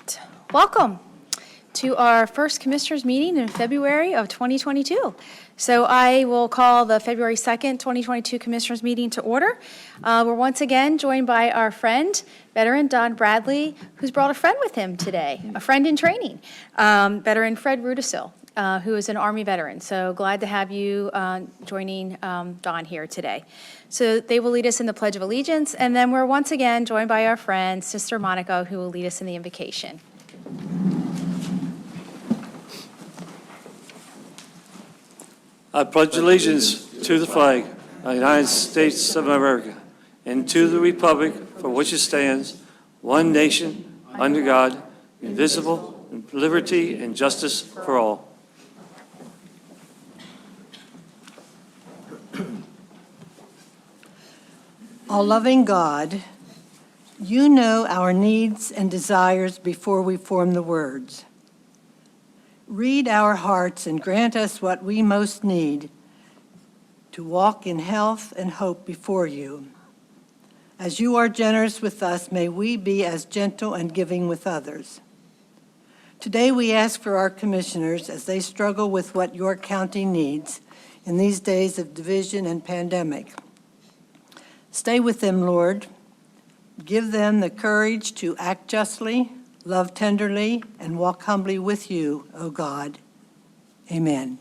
right. Welcome to our first Commissioners meeting in February of 2022. So I will call the February 2nd, 2022 Commissioners meeting to order. We're once again joined by our friend, veteran Don Bradley, who's brought a friend with him today, a friend in training, veteran Fred Rudisil, who is an Army veteran. So glad to have you joining Don here today. So they will lead us in the Pledge of Allegiance, and then we're once again joined by our friend, Sister Monica, who will lead us in the invocation. I pledge allegiance to the flag of the United States of America and to the republic for which it stands, one nation, under God, indivisible, with liberty and justice for all. All-loving God, you know our needs and desires before we form the words. Read our hearts and grant us what we most need to walk in health and hope before you. As you are generous with us, may we be as gentle and giving with others. Today we ask for our commissioners as they struggle with what York County needs in these days of division and pandemic. Stay with them, Lord. Give them the courage to act justly, love tenderly, and walk humbly with you, O God. Amen.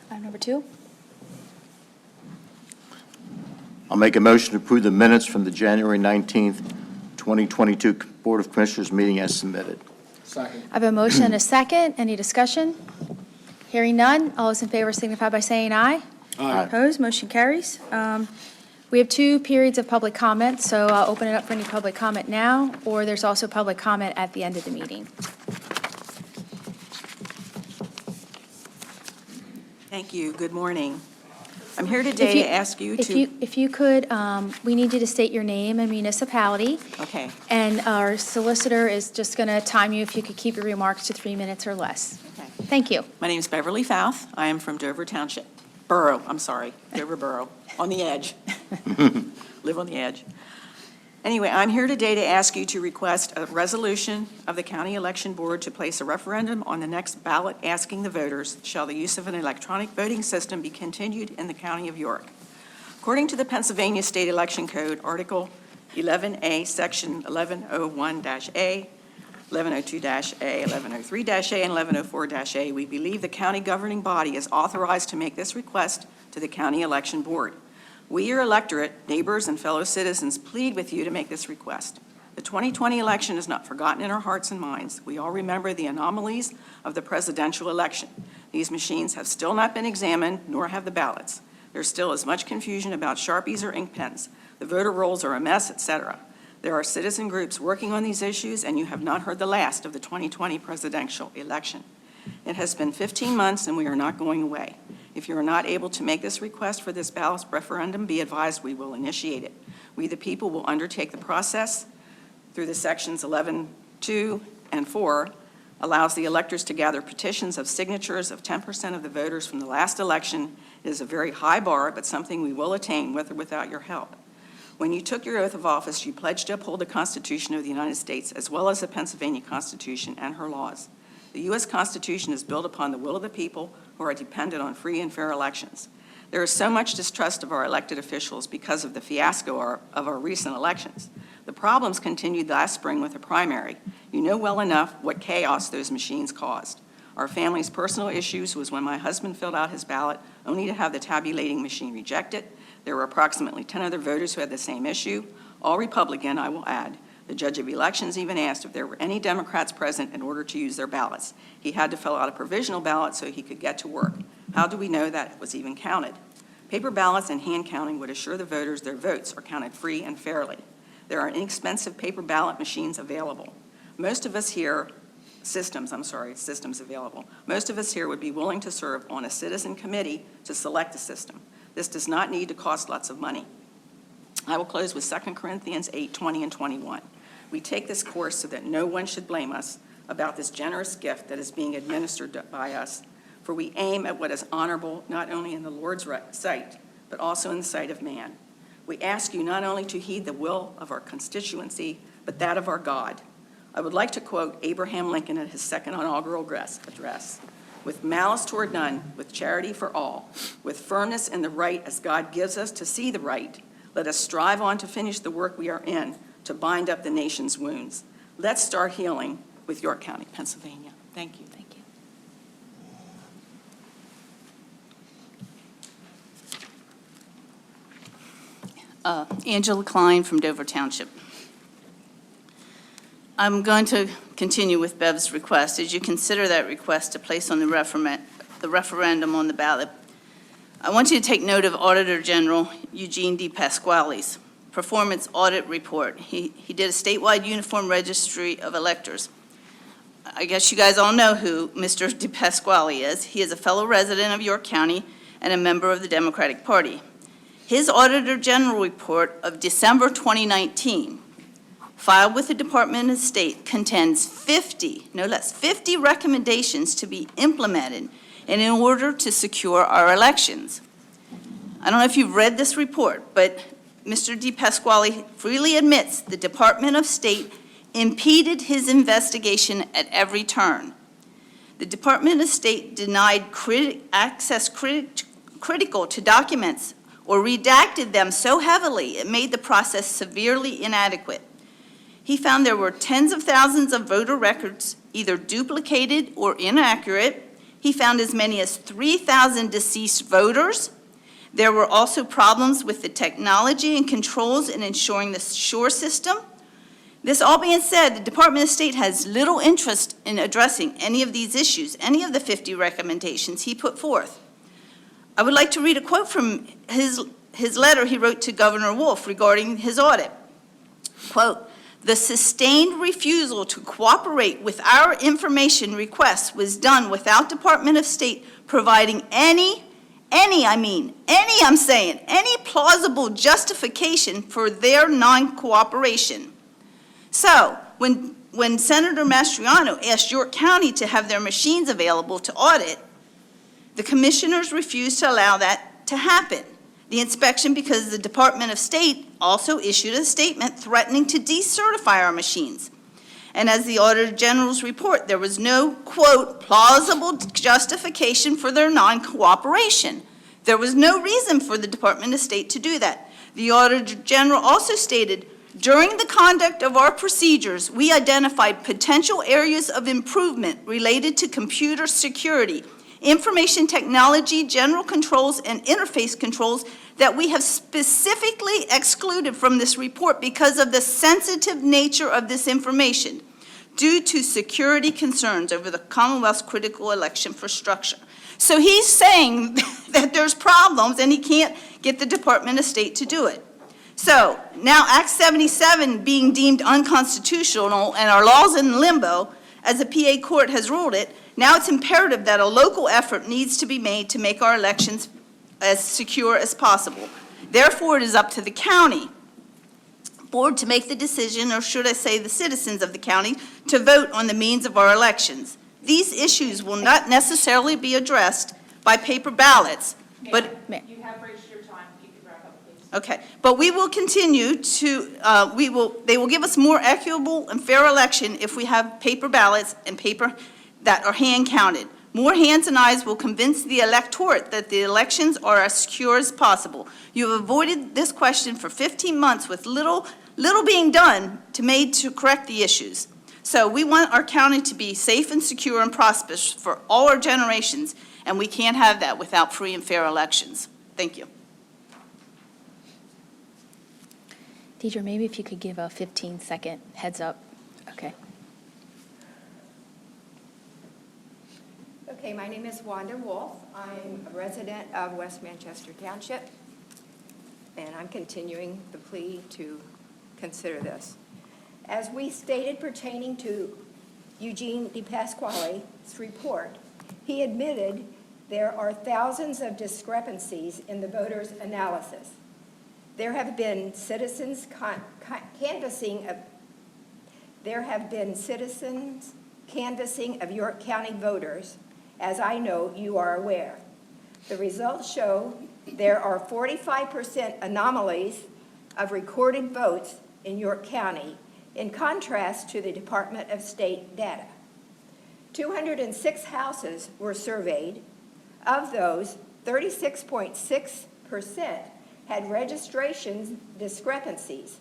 Item number 2. I'll make a motion to approve the minutes from the January 19th, 2022 Board of Commissioners meeting as submitted. Second. I have a motion and a second. Any discussion? Hearing none. All those in favor signify by saying aye. Aye. Opposed? Motion carries. We have 2 periods of public comment, so I'll open it up for any public comment now, or there's also public comment at the end of the meeting. Thank you. Good morning. I'm here today to ask you to... If you could, we need you to state your name and municipality. Okay. And our solicitor is just going to time you if you could keep your remarks to 3 minutes or less. Okay. Thank you. My name is Beverly Fouth. I am from Dover Township. Dover Borough, on the edge. Live on the edge. Anyway, I'm here today to ask you to request a resolution of the County Election Board to place a referendum on the next ballot asking the voters, shall the use of an electronic voting system be continued in the County of York? According to the Pennsylvania State Election Code, Article 11A, Section 1101-A, 1102-A, 1103-A, and 1104-A, we believe the county governing body is authorized to make this request to the County Election Board. We, your electorate, neighbors, and fellow citizens, plead with you to make this request. The 2020 election is not forgotten in our hearts and minds. We all remember the anomalies of the presidential election. These machines have still not been examined, nor have the ballots. There's still as much confusion about Sharpies or ink pens. The voter rolls are a mess, etc. There are citizen groups working on these issues, and you have not heard the last of the 2020 presidential election. It has been 15 months, and we are not going away. If you are not able to make this request for this ballot referendum, be advised we will initiate it. We, the people, will undertake the process through the sections 11(2) and 4, allows the electors to gather petitions of signatures of 10% of the voters from the last election. It is a very high bar, but something we will attain with or without your help. When you took your oath of office, you pledged to uphold the Constitution of the United States, as well as the Pennsylvania Constitution and her laws. The U.S. Constitution is built upon the will of the people who are dependent on free and fair elections. There is so much distrust of our elected officials because of the fiasco of our recent elections. The problems continued last spring with the primary. You know well enough what chaos those machines caused. Our family's personal issues was when my husband filled out his ballot only to have the tabulating machine reject it. There were approximately 10 other voters who had the same issue, all Republican, I will add. The judge of elections even asked if there were any Democrats present in order to use their ballots. He had to fill out a provisional ballot so he could get to work. How do we know that it was even counted? Paper ballots and hand counting would assure the voters their votes are counted free and fairly. There are inexpensive paper ballot machines available. Most of us here, systems available. Most of us here would be willing to serve on a citizen committee to select a system. This does not need to cost lots of money. I will close with 2 Corinthians 8:20 and 21. We take this course so that no one should blame us about this generous gift that is being administered by us for we aim at what is honorable not only in the Lord's sight, but also in the sight of man. We ask you not only to heed the will of our constituency, but that of our God. I would like to quote Abraham Lincoln at his second inaugural address. With malice toward none, with charity for all, with firmness in the right as God gives us to see the right, let us strive on to finish the work we are in, to bind up the nation's wounds. Let's start healing with York County, Pennsylvania. Thank you. Thank you. Angela Klein from Dover Township. I'm going to continue with Bev's request. As you consider that request to place on the referendum on the ballot, I want you to take note of Auditor General Eugene D. Pasquale's performance audit report. He did a statewide uniform registry of electors. I guess you guys all know who Mr. De Pasquale is. He is a fellow resident of York County and a member of the Democratic Party. His Auditor General report of December 2019, filed with the Department of State, contains 50, no less, 50 recommendations to be implemented and in order to secure our elections. I don't know if you've read this report, but Mr. De Pasquale freely admits the Department of State impeded his investigation at every turn. The Department of State denied access critical to documents or redacted them so heavily it made the process severely inadequate. He found there were tens of thousands of voter records either duplicated or inaccurate. He found as many as 3,000 deceased voters. There were also problems with the technology and controls in ensuring the SURE system. This all being said, the Department of State has little interest in addressing any of these issues, any of the 50 recommendations he put forth. I would like to read a quote from his letter he wrote to Governor Wolf regarding his audit. Quote, "The sustained refusal to cooperate with our information requests was done without Department of State providing any plausible justification for their non-cooperation." So, when Senator Mastriano asked York County to have their machines available to audit, the commissioners refused to allow that to happen. The inspection, because the Department of State also issued a statement threatening to decertify our machines. And as the Auditor General's report, there was no, quote, plausible justification for their non-cooperation. There was no reason for the Department of State to do that. The Auditor General also stated, during the conduct of our procedures, we identified potential areas of improvement related to computer security, information technology, general controls, and interface controls that we have specifically excluded from this report because of the sensitive nature of this information due to security concerns over the Commonwealth's critical election infrastructure. So he's saying that there's problems and he can't get the Department of State to do it. So now Act 77 being deemed unconstitutional and our laws in limbo, as the PA court has ruled it, now it's imperative that a local effort needs to be made to make our elections as secure as possible. Therefore, it is up to the county board to make the decision, or should I say the citizens of the county, to vote on the means of our elections. These issues will not necessarily be addressed by paper ballots, but You have reached your time. You can wrap up, please. okay, but we will continue to, they will give us more equitable and fair election if we have paper ballots and paper that are hand counted. More hands and eyes will convince the electorate that the elections are as secure as possible. You have avoided this question for 15 months with little being done to correct the issues. So we want our county to be safe and secure and prosperous for all our generations, and we can't have that without free and fair elections. Thank you. Deidre, maybe if you could give a 15-second heads up. Okay. Okay, my name is Wanda Wolf. I'm a resident of West Manchester Township, and I'm continuing the plea to consider this. As we stated pertaining to Eugene De Pasquale's report, he admitted there are thousands of discrepancies in the voters' analysis. There have been citizens canvassing of York County voters as I know you are aware. The results show there are 45% anomalies of recorded votes in York County, in contrast to the Department of State data. 206 houses were surveyed. Of those, 36.6% had registration discrepancies,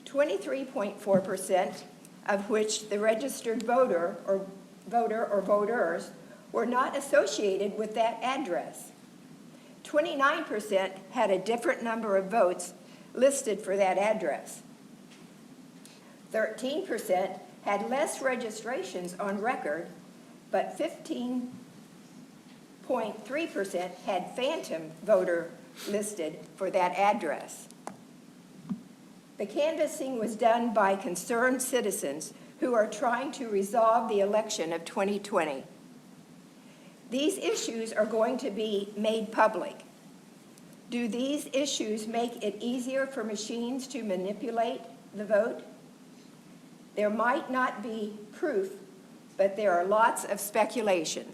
23.4% of which the registered voter or voters were not associated with that address. 29% had a different number of votes listed for that address. 13% had less registrations on record, but 15.3% had phantom voter listed for that address. The canvassing was done by concerned citizens who are trying to resolve the election of 2020. These issues are going to be made public. Do these issues make it easier for machines to manipulate the vote? There might not be proof, but there are lots of speculation.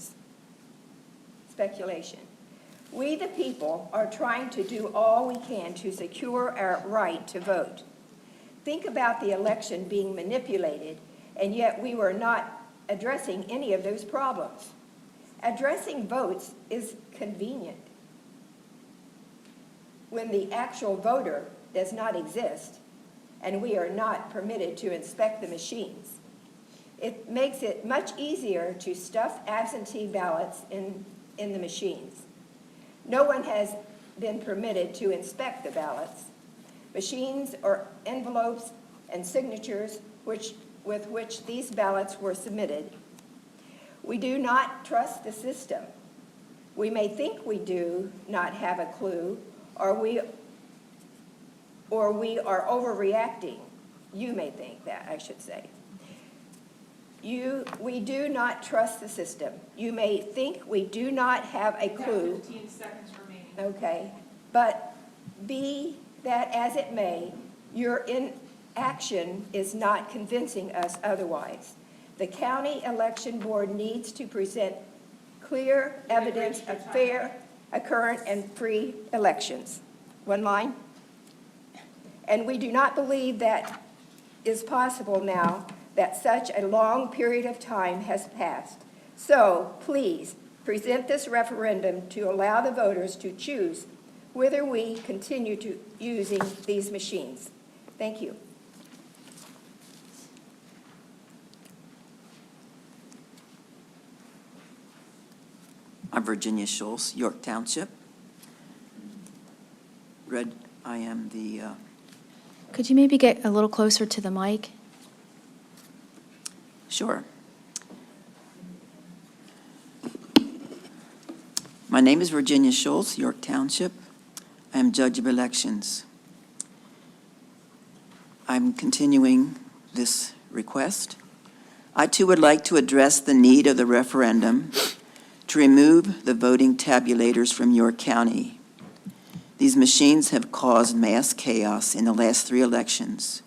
We, the people, are trying to do all we can to secure our right to vote. Think about the election being manipulated, and yet we were not addressing any of those problems. Addressing votes is convenient when the actual voter does not exist and we are not permitted to inspect the machines. It makes it much easier to stuff absentee ballots in the machines. No one has been permitted to inspect the ballots. Machines or envelopes and signatures with which these ballots were submitted. We do not trust the system. We may think we do not have a clue, or we are overreacting. You may think that, I should say. We do not trust the system. You may think we do not have a clue. 15 seconds remaining. Okay, but be that as it may, your inaction is not convincing us otherwise. The county election board needs to present clear evidence of fair, current, and free elections. One line. And we do not believe that is possible now that such a long period of time has passed. So please present this referendum to allow the voters to choose whether we continue to using these machines. Thank you. I'm Virginia Schultz, York Township. I am the, Could you maybe get a little closer to the mic? sure. My name is Virginia Schultz, York Township. I am Judge of Elections. I'm continuing this request. I too would like to address the need of the referendum to remove the voting tabulators from York County. These machines have caused mass chaos in the last 3 elections.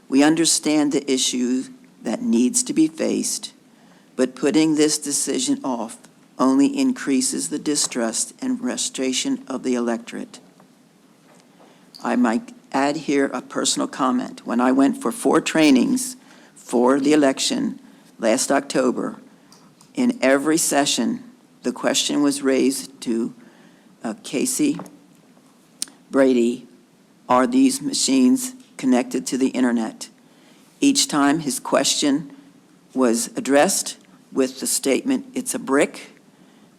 We understand the issue that needs to be faced, but putting this decision off only increases the distrust and frustration of the electorate. I might add here a personal comment. When I went for 4 trainings for the election last October, in every session, the question was raised to Casey Brady, are these machines connected to the internet? Each time his question was addressed with the statement, it's a brick,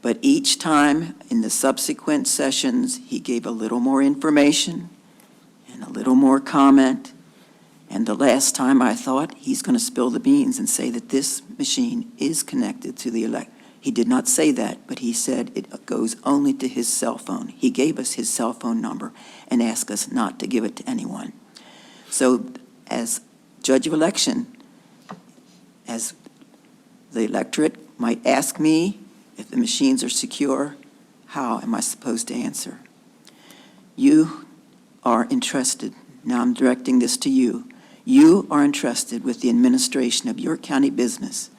but each time in the subsequent sessions, he gave a little more information and a little more comment. And the last time I thought he's going to spill the beans and say that this machine is connected to the elect. He did not say that, but he said it goes only to his cell phone. He gave us his cell phone number and asked us not to give it to anyone. So as judge of election, as the electorate might ask me if the machines are secure, how am I supposed to answer? You are entrusted, now I'm directing this to you, you are entrusted with the administration of your county business.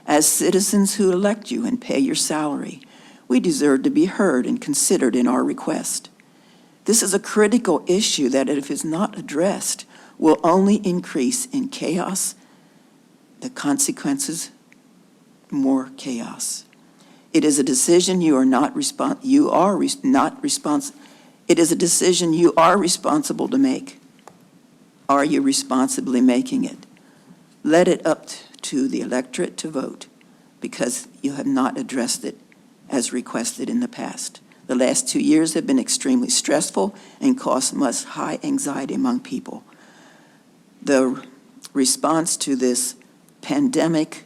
As citizens who elect you and pay your salary, we deserve to be heard and considered in our request. This is a critical issue that, if it's not addressed, will only increase in chaos, the consequences, more chaos. It is a decision you are not it is a decision you are responsible to make. Are you responsibly making it? Let it up to the electorate to vote, because you have not addressed it as requested in the past. The last 2 years have been extremely stressful and caused much high anxiety among people. The response to this pandemic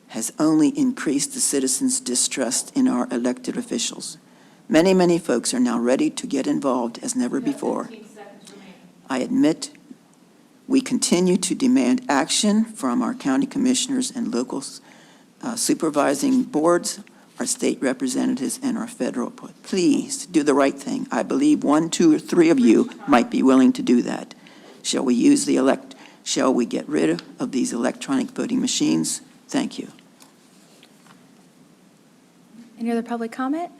has only increased the citizens' distrust in our elected officials. Many, many folks are now ready to get involved as never before. I admit we continue to demand action from our county commissioners and local supervising boards, our state representatives, and our federal. Please do the right thing. I believe 1, 2, or 3 of you might be willing to do that. Shall we get rid of these electronic voting machines? Thank you. Any other public comment?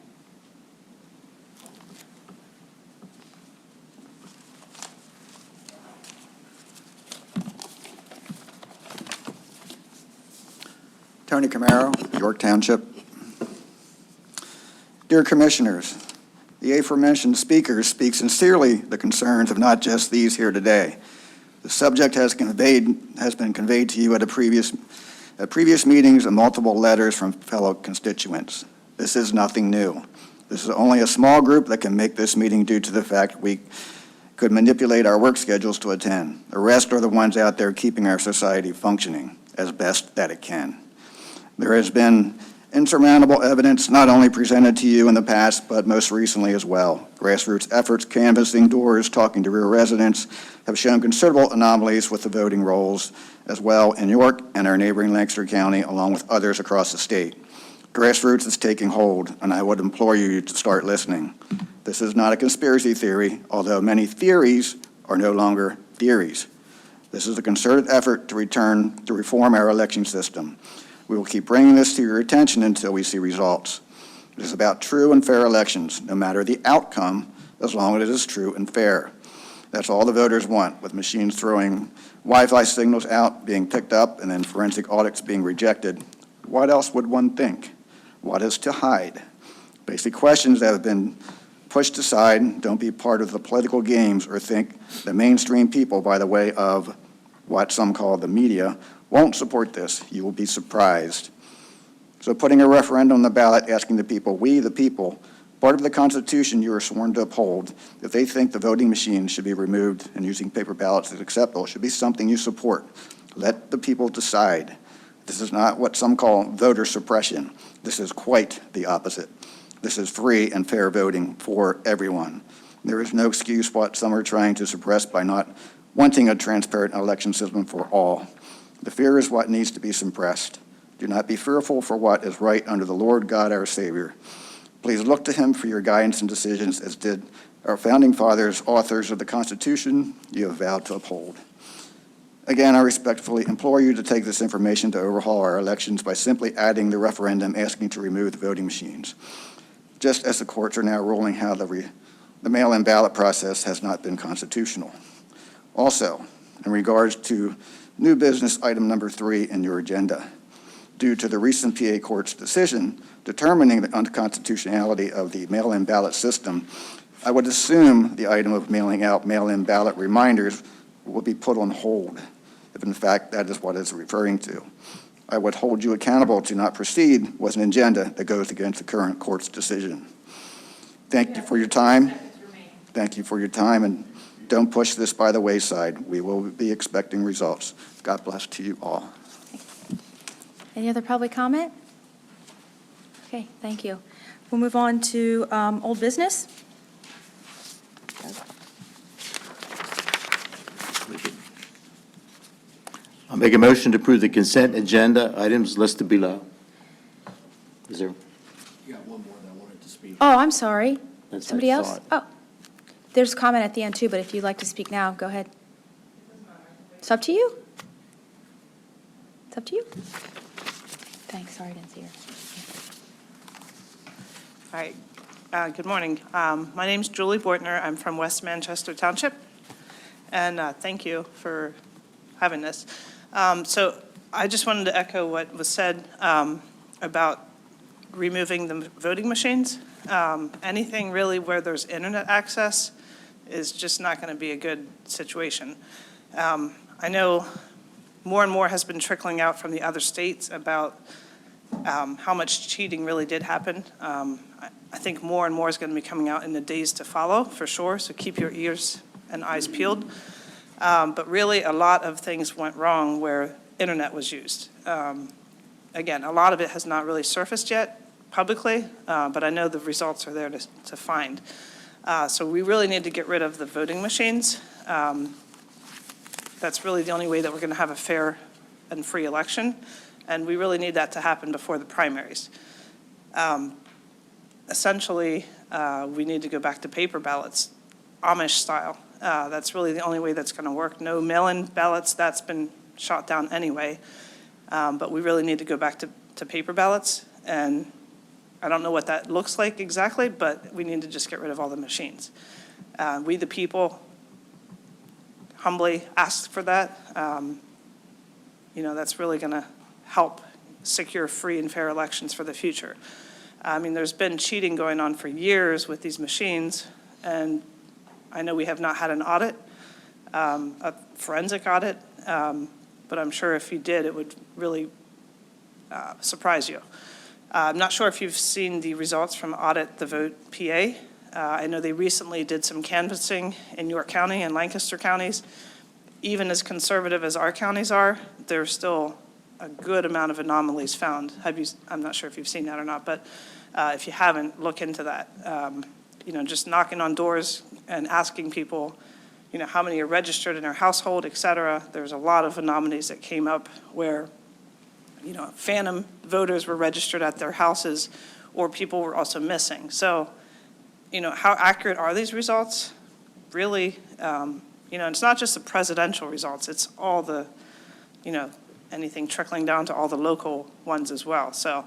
Tony Camaro, York Township. Dear Commissioners, the aforementioned speakers speak sincerely the concerns of not just these here today. The subject has been conveyed to you at previous meetings and multiple letters from fellow constituents. This is nothing new. This is only a small group that can make this meeting due to the fact we could manipulate our work schedules to attend. The rest are the ones out there keeping our society functioning as best that it can. There has been insurmountable evidence not only presented to you in the past, but most recently as well. Grassroots efforts canvassing doors, talking to real residents, have shown considerable anomalies with the voting rolls as well in York and our neighboring Lancaster County, along with others across the state. Grassroots is taking hold, and I would implore you to start listening. This is not a conspiracy theory, although many theories are no longer theories. This is a concerted effort to reform our election system. We will keep bringing this to your attention until we see results. It is about true and fair elections, no matter the outcome, as long as it is true and fair. That's all the voters want, with machines throwing Wi-Fi signals out, being picked up, and then forensic audits being rejected. What else would one think? What is to hide? Basic questions that have been pushed aside. Don't be part of the political games or think the mainstream people, by the way of what some call the media, won't support this. You will be surprised. So putting a referendum on the ballot, asking the people, we the people, part of the Constitution you are sworn to uphold, if they think the voting machine should be removed and using paper ballots is acceptable, should be something you support. Let the people decide. This is not what some call voter suppression. This is quite the opposite. This is free and fair voting for everyone. There is no excuse what some are trying to suppress by not wanting a transparent election system for all. The fear is what needs to be suppressed. Do not be fearful for what is right under the Lord God our Savior. Please look to him for your guidance and decisions, as did our founding fathers, authors of the Constitution you have vowed to uphold. Again, I respectfully implore you to take this information to overhaul our elections by simply adding the referendum asking to remove the voting machines, just as the courts are now ruling how the mail-in ballot process has not been constitutional. Also, in regards to new business item number 3 in your agenda, due to the recent PA Court's decision determining the unconstitutionality of the mail-in ballot system, I would assume the item of mailing out mail-in ballot reminders will be put on hold, if in fact that is what it's referring to. I would hold you accountable to not proceed with an agenda that goes against the current court's decision. Thank you for your time. Thank you for your time, and don't push this by the wayside. We will be expecting results. God bless to you all. Any other public comment? Okay, thank you. We'll move on to old business. I'll make a motion to approve the consent agenda items listed below. Is there? You got one more that I wanted to speak. Oh, I'm sorry. That's what I Somebody else? thought. Oh, there's a comment at the end too, but if you'd like to speak now, go ahead. It's up to you. It's up to you. Thanks, sorry I didn't see her. All right. Good morning. My name's Julie Bortner. I'm from West Manchester Township, and thank you for having this. So I just wanted to echo what was said about removing the voting machines. Anything really where there's internet access is just not going to be a good situation. I know more and more has been trickling out from the other states about how much cheating really did happen. I think more and more is going to be coming out in the days to follow, for sure, so keep your ears and eyes peeled. But really, a lot of things went wrong where internet was used. Again, a lot of it has not really surfaced yet publicly, but I know the results are there to find. So we really need to get rid of the voting machines. That's really the only way that we're going to have a fair and free election, and we really need that to happen before the primaries. Essentially, we need to go back to paper ballots, Amish style. That's really the only way that's going to work. No mail-in ballots, that's been shot down anyway. But we really need to go back to paper ballots, and I don't know what that looks like exactly, but we need to just get rid of all the machines. We, the people, humbly ask for that. That's really going to help secure free and fair elections for the future. I mean, there's been cheating going on for years with these machines, and I know we have not had an audit, a forensic audit, but I'm sure if you did, it would really surprise you. I'm not sure if you've seen the results from Audit the Vote PA. I know they recently did some canvassing in York County and Lancaster counties. Even as conservative as our counties are, there's still a good amount of anomalies found. I'm not sure if you've seen that or not, but if you haven't, look into that. Just knocking on doors and asking people, how many are registered in their household, et cetera. There's a lot of anomalies that came up where, phantom voters were registered at their houses, or people were also missing. So, how accurate are these results? Really, it's not just the presidential results, it's all the, anything trickling down to all the local ones as well. So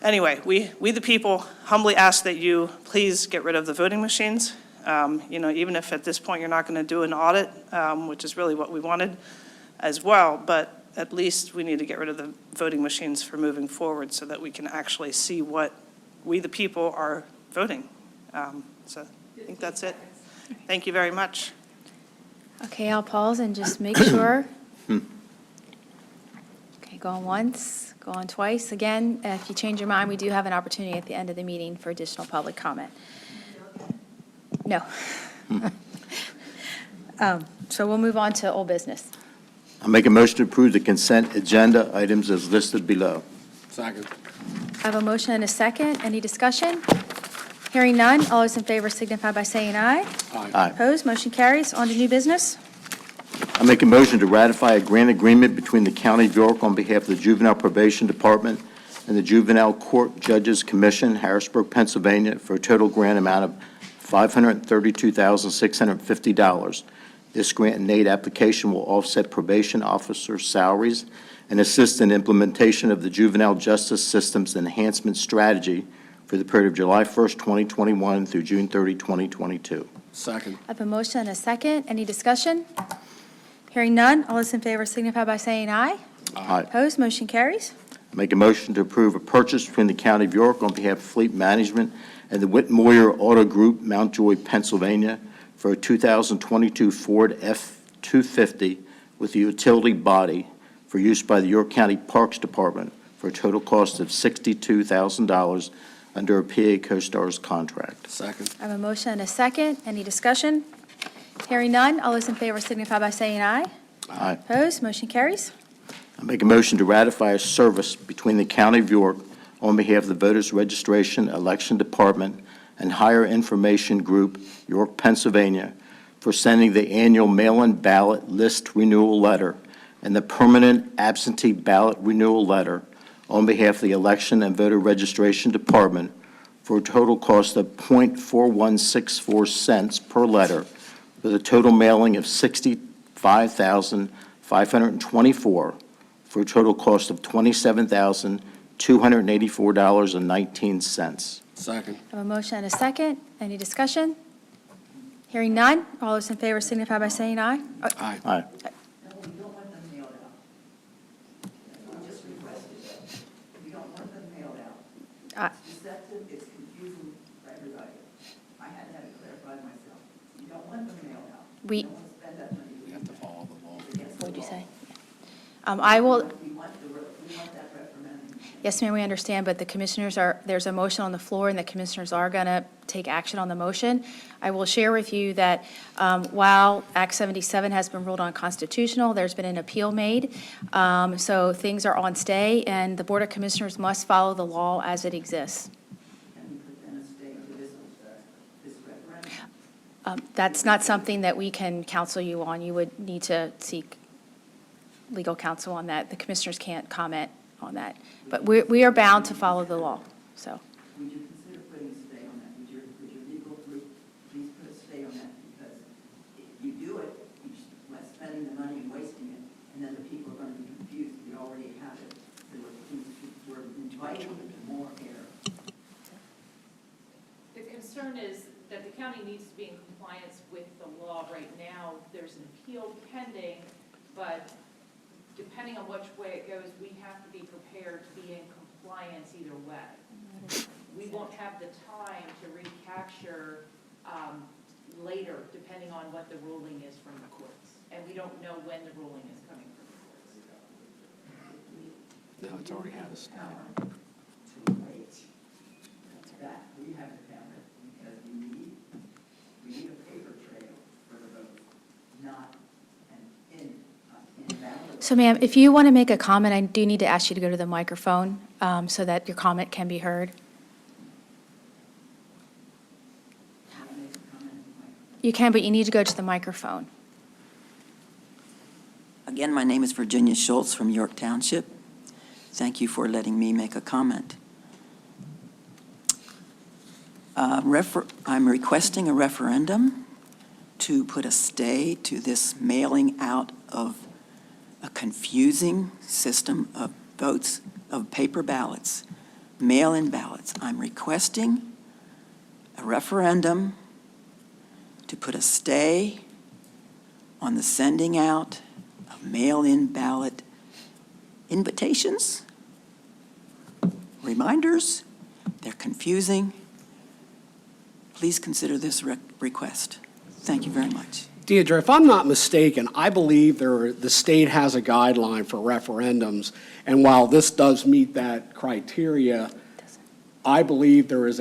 anyway, we the people humbly ask that you please get rid of the voting machines. Even if at this point you're not going to do an audit, which is really what we wanted as well, but at least we need to get rid of the voting machines for moving forward so that we can actually see what we the people are voting. So I think that's it. Thank you very much. Okay, I'll pause and just make sure. Okay, going once, going twice. Again, if you change your mind, we do have an opportunity at the end of the meeting for additional public comment. No. So we'll move on to old business. I make a motion to approve the consent agenda items as listed below. Second. I have a motion and a second. Any discussion? Hearing none. All those in favor signify by saying aye. Aye. Opposed? Motion carries. On to new business. I make a motion to ratify a grant agreement between the County of York on behalf of the Juvenile Probation Department and the Juvenile Court Judges Commission, Harrisburg, Pennsylvania, for a total grant amount of $532,650. This grant and aid application will offset probation officer salaries and assist in implementation of the juvenile justice system's enhancement strategy for the period of July 1st, 2021 through June 30, 2022. Second. I have a motion and a second. Any discussion? Hearing none. All those in favor signify by saying aye. Aye. Opposed? Motion carries. Make a motion to approve a purchase between the County of York on behalf of Fleet Management and the Whitmoyer Auto Group, Mount Joy, Pennsylvania, for a 2022 Ford F-250 with a utility body for use by the York County Parks Department for a total cost of $62,000 under a PA CoStarz contract. Second. I have a motion and a second. Any discussion? Hearing none. All those in favor signify by saying aye. Aye. Opposed? Motion carries. I make a motion to ratify a service between the County of York on behalf of the Voters Registration Election Department and Higher Information Group, York, Pennsylvania, for sending the annual mail-in ballot list renewal letter and the permanent absentee ballot renewal letter on behalf of the Election and Voter Registration Department for a total cost of .4164 cents per letter, with a total mailing of $65,524 for a total cost of $27,284.19. Second. I have a motion and a second. Any discussion? Hearing none. All those in favor signify by saying aye. Aye. Aye. We don't want them mailed out. We just requested it. We don't want them mailed out. It's deceptive, it's confusing for everybody. I had to have it clarified myself. You don't want them mailed out. We, You don't want to spend that money. We have to follow the law. what would you say? I will, We want that referendum. yes, ma'am, we understand, but the commissioners there's a motion on the floor, and the commissioners are going to take action on the motion. I will share with you that while Act 77 has been ruled unconstitutional, there's been an appeal made. So things are on stay, and the Board of Commissioners must follow the law as it exists. Can we put them a stay to this referendum? That's not something that we can counsel you on. You would need to seek legal counsel on that. The commissioners can't comment on that. But we are bound to follow the law, so. Would you consider putting a stay on that? Would your legal group please put a stay on that? Because if you do it, you're spending the money and wasting it, and then the people are going to be confused. We already have it. We're inviting more error. The concern is that the county needs to be in compliance with the law right now. There's an appeal pending, but depending on which way it goes, we have to be prepared to be in compliance either way. We won't have the time to recapture later, depending on what the ruling is from the courts. And we don't know when the ruling is coming from the courts. No, it's already had a stay. To wait. That we haven't found it because we need a paper trail for the vote, not an invalid. So ma'am, if you want to make a comment, I do need to ask you to go to the microphone so that your comment can be heard. You can, but you need to go to the microphone. Again, my name is Virginia Schultz from York Township. Thank you for letting me make a comment. I'm requesting a referendum to put a stay to this mailing out of a confusing system of votes, of paper ballots, mail-in ballots. I'm requesting a referendum to put a stay on the sending out of mail-in ballot invitations, reminders. They're confusing. Please consider this request. Thank you very much. Deidre, if I'm not mistaken, I believe the state has a guideline for referendums, and while this does meet that criteria, I believe there is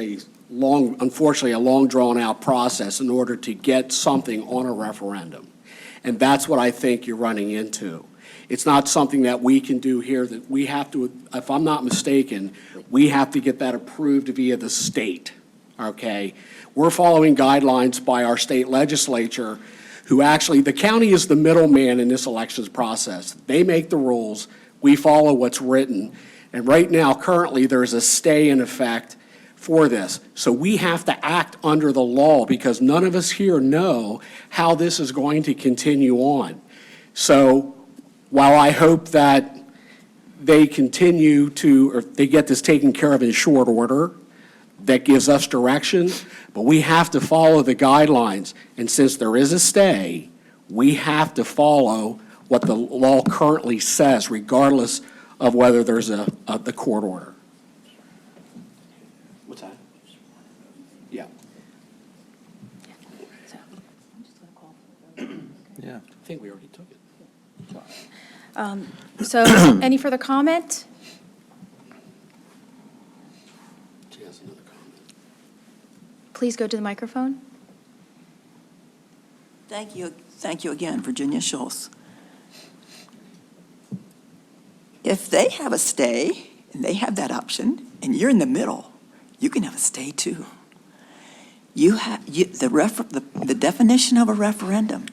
unfortunately, a long drawn-out process in order to get something on a referendum. And that's what I think you're running into. It's not something that we can do here, that we have to, if I'm not mistaken, we have to get that approved via the state, okay? We're following guidelines by our state legislature, who actually, the county is the middleman in this elections process. They make the rules, we follow what's written, and right now, currently, there's a stay in effect for this. So we have to act under the law because none of us here know how this is going to continue on. So while I hope that they continue to, or they get this taken care of in short order, that gives us direction, but we have to follow the guidelines. And since there is a stay, we have to follow what the law currently says, regardless of whether there's the court order. What's that? Yeah. So, Yeah. I think we already took it. So any further comment? She has another comment. Please go to the microphone. Thank you again, Virginia Schultz. If they have a stay, and they have that option, and you're in the middle, you can have a stay too. The definition of a referendum.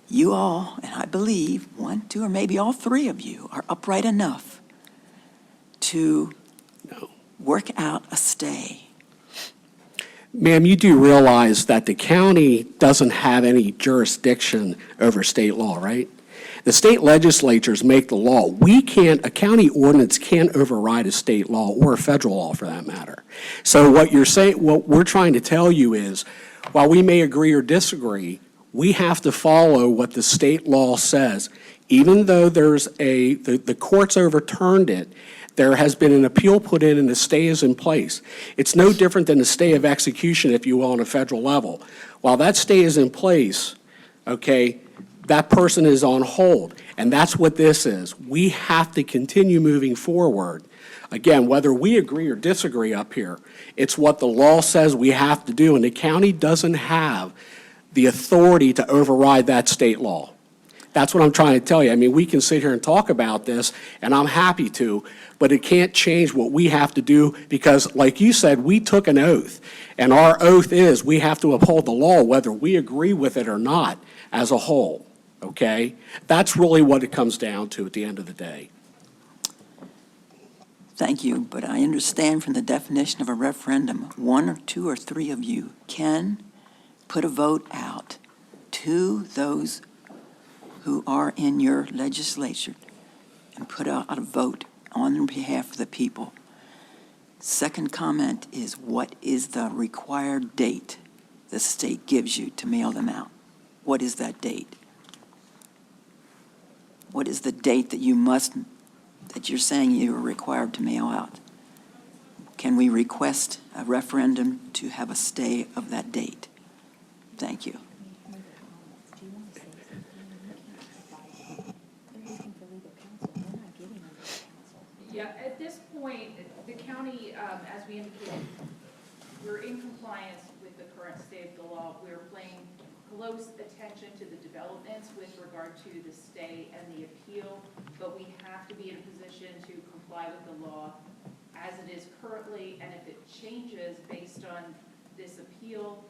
You all, and I believe one, two, or maybe all three of you are upright enough to work out a stay. Ma'am, you do realize that the county doesn't have any jurisdiction over state law, right? The state legislatures make the law. We can't, a county ordinance can't override a state law or a federal law for that matter. So what you're saying, what we're trying to tell you is, while we may agree or disagree, we have to follow what the state law says. Even though the court's overturned it, there has been an appeal put in and the stay is in place. It's no different than the stay of execution, if you will, on a federal level. While that stay is in place, okay, that person is on hold, and that's what this is. We have to continue moving forward. Again, whether we agree or disagree up here, it's what the law says we have to do, and the county doesn't have the authority to override that state law. That's what I'm trying to tell you. I mean, we can sit here and talk about this, and I'm happy to, but it can't change what we have to do because, like you said, we took an oath, and our oath is we have to uphold the law whether we agree with it or not as a whole, okay? That's really what it comes down to at the end of the day. Thank you, but I understand from the definition of a referendum, one or two or three of you can put a vote out to those who are in your legislature and put out a vote on behalf of the people. Second comment is, what is the required date the state gives you to mail them out? What is that date? What is the date that that you're saying you are required to mail out? Can we request a referendum to have a stay of that date? Thank you. Yeah, at this point, the county, as we indicated, we're in compliance with the current state of the law. We're paying close attention to the developments with regard to the stay and the appeal, but we have to be in a position to comply with the law as it is currently, and if it changes based on this appeal,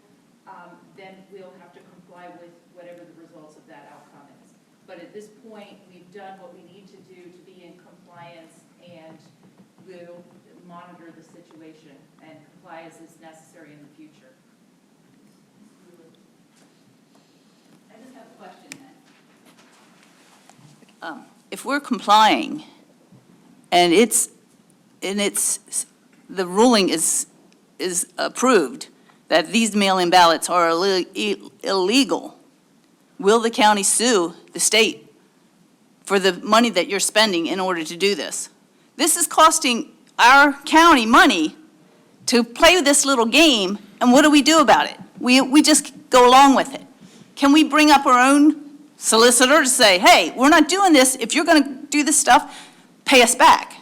then we'll have to comply with whatever the results of that outcome is. But at this point, we've done what we need to do to be in compliance, and we'll monitor the situation and comply as is necessary in the future. I just have a question then. If we're complying and the ruling is approved that these mail-in ballots are illegal, will the county sue the state for the money that you're spending in order to do this? This is costing our county money to play this little game, and what do we do about it? We just go along with it. Can we bring up our own solicitor to say, hey, we're not doing this. If you're going to do this stuff, pay us back?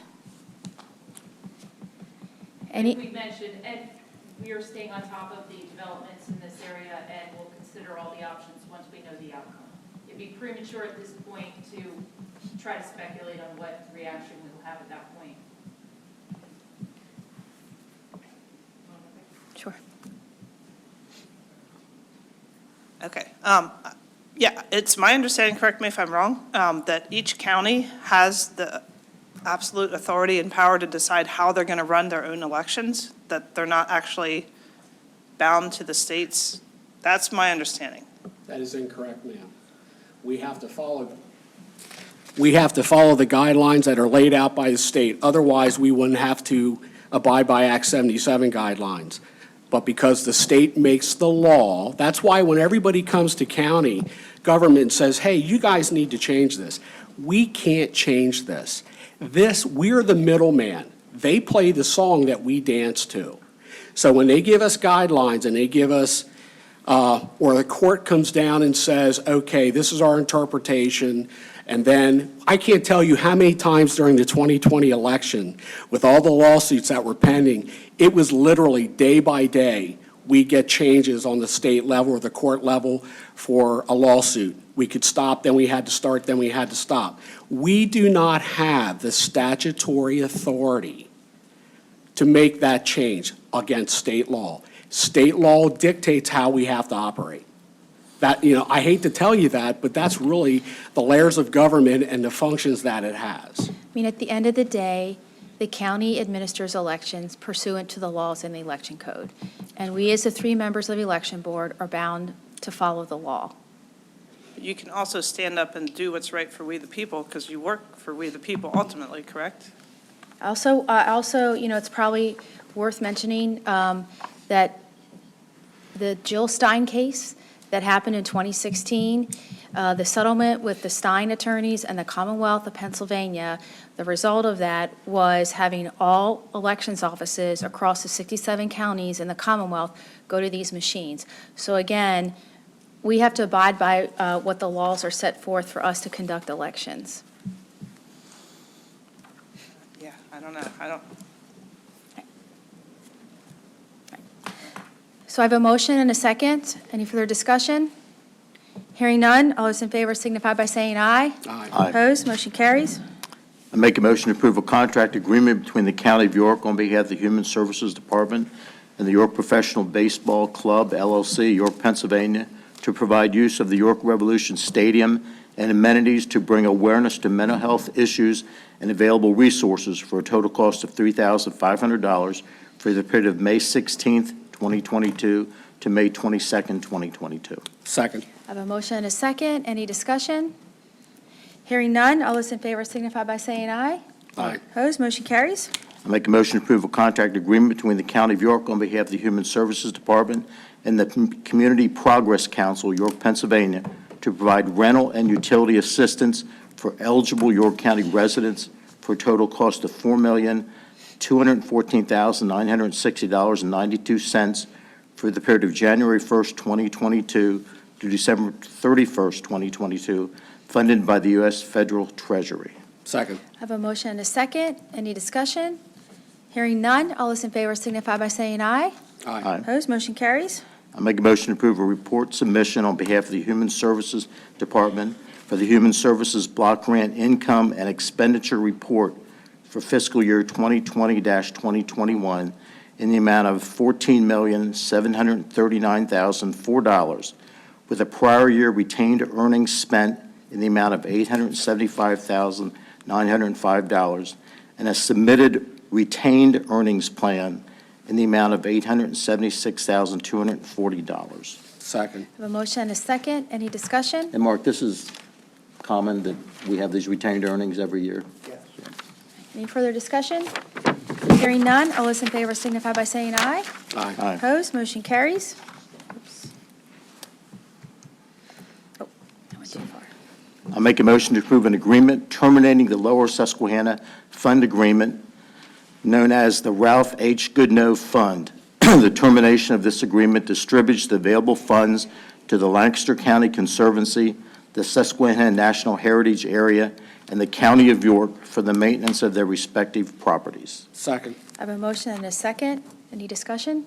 We mentioned, and we are staying on top of the developments in this area, and we'll consider all the options once we know the outcome. It'd be premature at this point to try to speculate on what reaction we will have at that point. Sure. Okay. Yeah, it's my understanding, correct me if I'm wrong, that each county has the absolute authority and power to decide how they're going to run their own elections, that they're not actually bound to the states. That's my understanding. That is incorrect, ma'am. We have to follow the guidelines that are laid out by the state. Otherwise, we wouldn't have to abide by Act 77 guidelines. But because the state makes the law, that's why when everybody comes to county government and says, hey, you guys need to change this, we can't change this. We're the middleman. They play the song that we dance to. So when they give us guidelines and they give us, or the court comes down and says, okay, this is our interpretation, and then I can't tell you how many times during the 2020 election, with all the lawsuits that were pending, it was literally day by day, we get changes on the state level or the court level for a lawsuit. We could stop, then we had to start, then we had to stop. We do not have the statutory authority to make that change against state law. State law dictates how we have to operate. That, I hate to tell you that, but that's really the layers of government and the functions that it has. I mean, at the end of the day, the county administers elections pursuant to the laws in the election code. And we, as the 3 members of the election board, are bound to follow the law. you can also stand up and do what's right for we the people, because you work for we the people ultimately, correct? Also, it's probably worth mentioning that the Jill Stein case that happened in 2016, the settlement with the Stein attorneys and the Commonwealth of Pennsylvania, the result of that was having all elections offices across the 67 counties in the Commonwealth go to these machines. So again, we have to abide by what the laws are set forth for us to conduct elections. Yeah, I don't know. So I have a motion and a second. Any further discussion? Hearing none, all those in favor signify by saying aye. Aye. Opposed, motion carries. I make a motion to approve a contract agreement between the County of York on behalf of the Human Services Department and the York Professional Baseball Club, LLC, York, Pennsylvania, to provide use of the York Revolution Stadium and amenities to bring awareness to mental health issues and available resources for a total cost of $3,500 for the period of May 16th, 2022 to May 22nd, 2022. Second. I have a motion and a second. Any discussion? Hearing none, all those in favor signify by saying aye. Aye. Opposed, motion carries. I make a motion to approve a contract agreement between the County of York on behalf of the Human Services Department and the Community Progress Council, York, Pennsylvania, to provide rental and utility assistance for eligible York County residents for a total cost of $4,214,960.92 for the period of January 1st, 2022 to December 31st, 2022, funded by the U.S. Federal Treasury. Second. I have a motion and a second. Any discussion? Hearing none, all those in favor signify by saying aye. Aye. Opposed, motion carries. I make a motion to approve a report submission on behalf of the Human Services Department for the Human Services Block Grant Income and Expenditure Report for fiscal year 2020-2021 in the amount of $14,739,004, with a prior year retained earnings spent in the amount of $875,905, and a submitted retained earnings plan in the amount of $876,240. Second. I have a motion and a second. Any discussion? And Mark, this is common that we have these retained earnings every year? Any further discussion? Hearing none, all those in favor signify by saying aye. Aye. Aye. Opposed, motion carries. Oops. Oh, I went too far. I'll make a motion to approve an agreement terminating the Lower Susquehanna Fund Agreement known as the Ralph H. Goodnow Fund. The termination of this agreement distributes the available funds to the Lancaster County Conservancy, the Susquehanna National Heritage Area, and the County of York for the maintenance of their respective properties. Second. I have a motion and a second. Any discussion?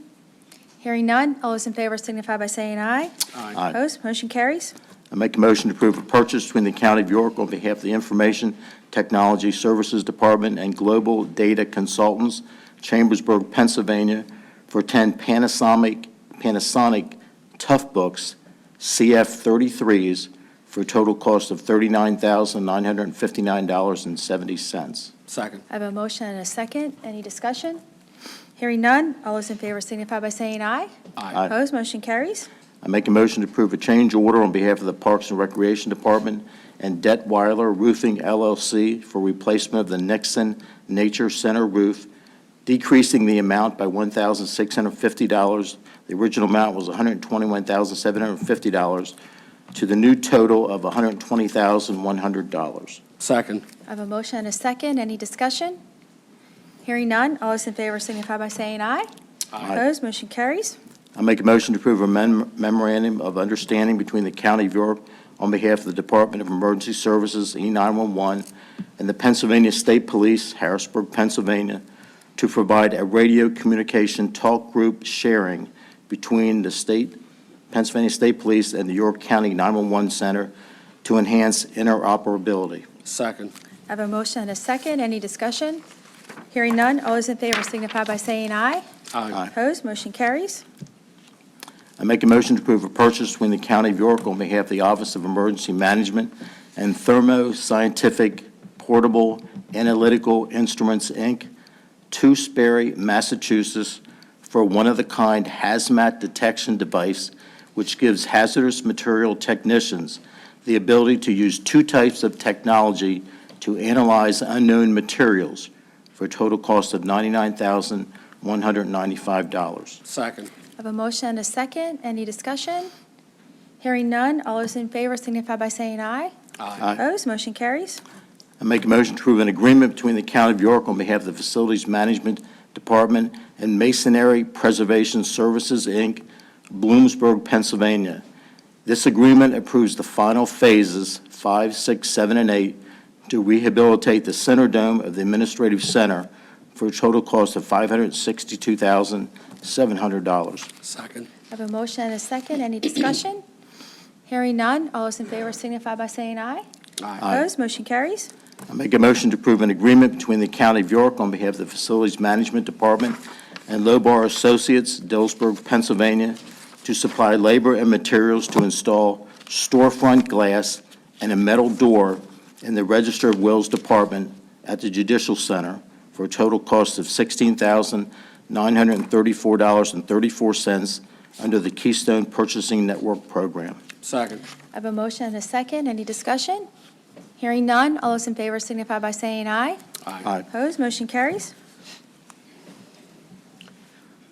Hearing none, all those in favor signify by saying aye. Aye. Opposed, motion carries. I make a motion to approve a purchase between the County of York on behalf of the Information Technology Services Department and Global Data Consultants, Chambersburg, Pennsylvania, for 10 Panasonic Toughbooks CF33s for a total cost of $39,959.70. Second. I have a motion and a second. Any discussion? Hearing none, all those in favor signify by saying aye. Aye. Opposed, motion carries. I make a motion to approve a change order on behalf of the Parks and Recreation Department and Detweiler Roofing LLC for replacement of the Nixon Nature Center roof, decreasing the amount by $1,650. The original amount was $121,750 to the new total of $120,100. Second. I have a motion and a second. Any discussion? Hearing none, all those in favor signify by saying aye. Aye. Opposed, motion carries. I make a motion to approve a memorandum of understanding between the County of York on behalf of the Department of Emergency Services, E911, and the Pennsylvania State Police, Harrisburg, Pennsylvania, to provide a radio communication talk group sharing between the Pennsylvania State Police and the York County 911 Center to enhance interoperability. Second. I have a motion and a second. Any discussion? Hearing none, all those in favor signify by saying aye. Aye. Opposed, motion carries. I make a motion to approve a purchase between the County of York on behalf of the Office of Emergency Management and Thermo Scientific Portable Analytical Instruments, Inc., 2 Sperry, Massachusetts, for a one-of-a-kind hazmat detection device which gives hazardous material technicians the ability to use two types of technology to analyze unknown materials for a total cost of $99,195. Second. I have a motion and a second. Any discussion? Hearing none. All those in favor signify by saying aye. Aye. Opposed? Motion carries. I make a motion to approve an agreement between the County of York on behalf of the Facilities Management Department and Masonry Preservation Services, Inc., Bloomsburg, Pennsylvania. This agreement approves the final phases, 5, 6, 7, and 8, to rehabilitate the center dome of the Administrative Center for a total cost of $562,700. Second. I have a motion and a second. Any discussion? Hearing none. All those in favor signify by saying aye. Aye. Opposed? Motion carries. I make a motion to approve an agreement between the County of York on behalf of the Facilities Management Department and Lobar Associates, Dillsburg, Pennsylvania, to supply labor and materials to install storefront glass and a metal door in the Register of Wills Department at the Judicial Center for a total cost of $16,934.34 under the Keystone Purchasing Network Program. Second. I have a motion and a second. Any discussion? Hearing none. All those in favor signify by saying aye. Aye. Opposed? Motion carries.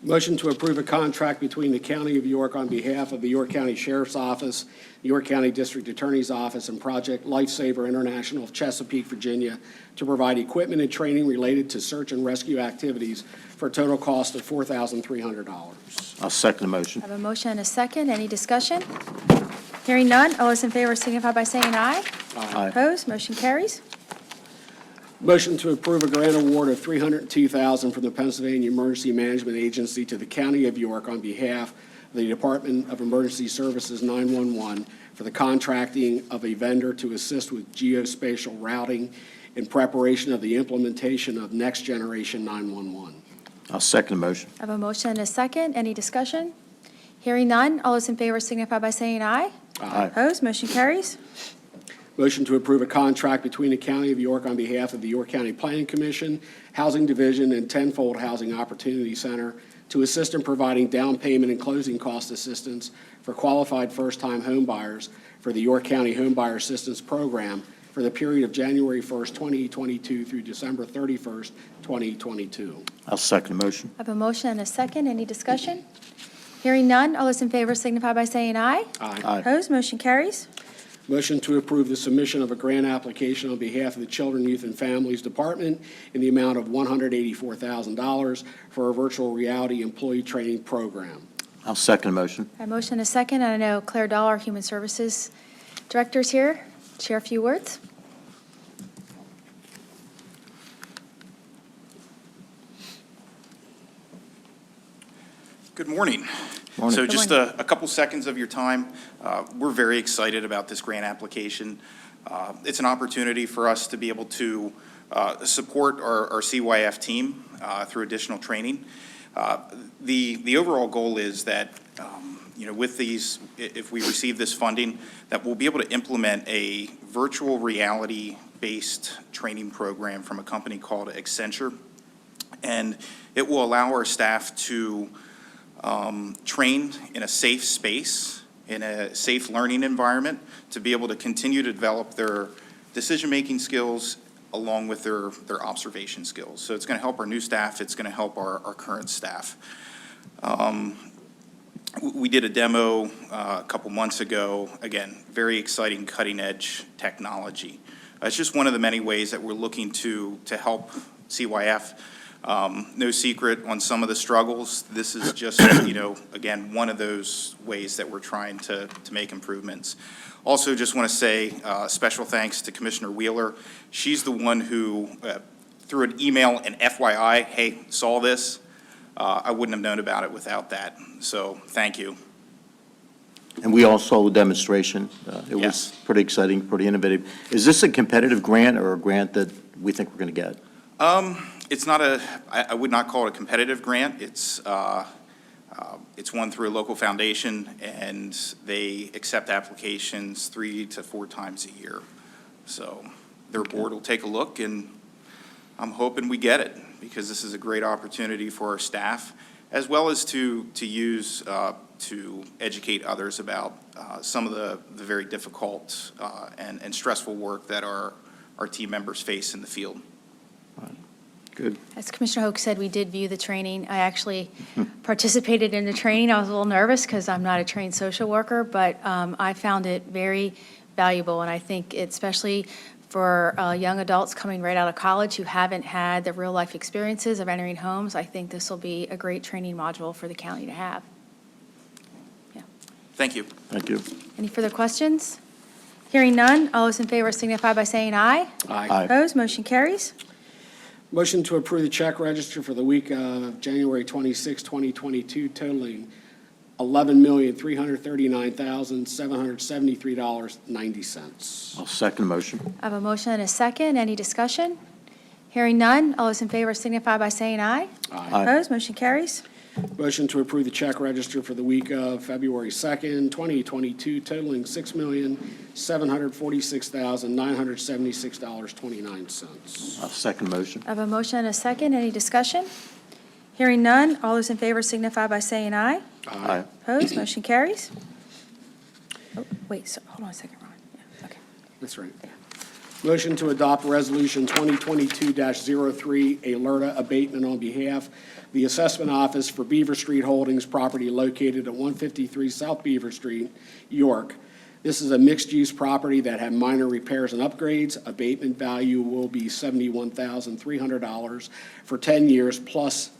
Motion to approve a contract between the County of York on behalf of the York County Sheriff's Office, the York County District Attorney's Office, and Project Lifesaver International of Chesapeake, Virginia, to provide equipment and training related to search and rescue activities for a total cost of $4,300. I'll second the motion. I have a motion and a second. Any discussion? Hearing none. All those in favor signify by saying aye. Aye. Opposed? Motion carries. Motion to approve a grant award of $302,000 from the Pennsylvania Emergency Management Agency to the County of York on behalf of the Department of Emergency Services 911 for the contracting of a vendor to assist with geospatial routing in preparation of the implementation of Next Generation 911. I'll second the motion. I have a motion and a second. Any discussion? Hearing none. All those in favor signify by saying aye. Aye. Opposed? Motion carries. Motion to approve a contract between the County of York on behalf of the York County Planning Commission, Housing Division, and Tenfold Housing Opportunity Center to assist in providing down payment and closing cost assistance for qualified first-time home buyers for the York County Home Buyer Assistance Program for the period of January 1st, 2022 through December 31st, 2022. I'll second the motion. I have a motion and a second. Any discussion? Hearing none. All those in favor signify by saying aye. Aye. Opposed? Motion carries. Motion to approve the submission of a grant application on behalf of the Children, Youth, and Families Department in the amount of $184,000 for a virtual reality employee training program. I'll second the motion. I have a motion and a second. And I know Claire Dahl, our Human Services Director, is here. Share a few words. Good morning. Morning. So Good just morning. a couple seconds of your time. We're very excited about this grant application. It's an opportunity for us to be able to support our CYF team through additional training. The overall goal is that, with these, if we receive this funding, that we'll be able to implement a virtual reality-based training program from a company called Accenture. And it will allow our staff to train in a safe space, in a safe learning environment, to be able to continue to develop their decision-making skills along with their observation skills. So it's going to help our new staff. It's going to help our current staff. We did a demo a couple months ago. Again, very exciting, cutting-edge technology. It's just one of the many ways that we're looking to help CYF. No secret on some of the struggles. This is just, again, one of those ways that we're trying to make improvements. Also, just want to say special thanks to Commissioner Wheeler. She's the one who, through an email and FYI, hey, saw this. I wouldn't have known about it without that. So thank you. And we all saw the demonstration. It was Yes. pretty exciting, pretty innovative. Is this a competitive grant or a grant that we think we're going to get? It's not I would not call it a competitive grant. It's one through a local foundation, and they accept applications 3 to 4 times a year. So their board will take a look, and I'm hoping we get it, because this is a great opportunity for our staff, as well as to use to educate others about some of the very difficult and stressful work that our team members face in the field. Good. As Commissioner Hoke said, we did view the training. I actually participated in the training. I was a little nervous because I'm not a trained social worker, but I found it very valuable, and I think especially for young adults coming right out of college who haven't had the real-life experiences of entering homes, I think this will be a great training module for the county to have. Yeah. Thank you. Thank you. Any further questions? Hearing none, all those in favor signify by saying aye. Aye. Opposed, motion carries. Motion to approve the check register for the week of January 26, 2022, totaling $11,339,773.90. I'll second the motion. I have a motion and a second. Any discussion? Hearing none, all those in favor signify by saying aye. Aye. Opposed, motion carries. Motion to approve the check register for the week of February 2nd, 2022, totaling $6,746,976.29. I'll second the motion. I have a motion and a second. Any discussion? Hearing none, all those in favor signify by saying aye. Aye. Opposed, motion carries. Oh, wait, hold on a second, Ron. Yeah, okay. That's right. Motion to adopt Resolution 2022-03, Alerta abatement on behalf of the Assessment Office for Beaver Street Holdings property located at 153 South Beaver Street, York. This is a mixed-use property that had minor repairs and upgrades. Abatement value will be $71,300 for 10 years plus,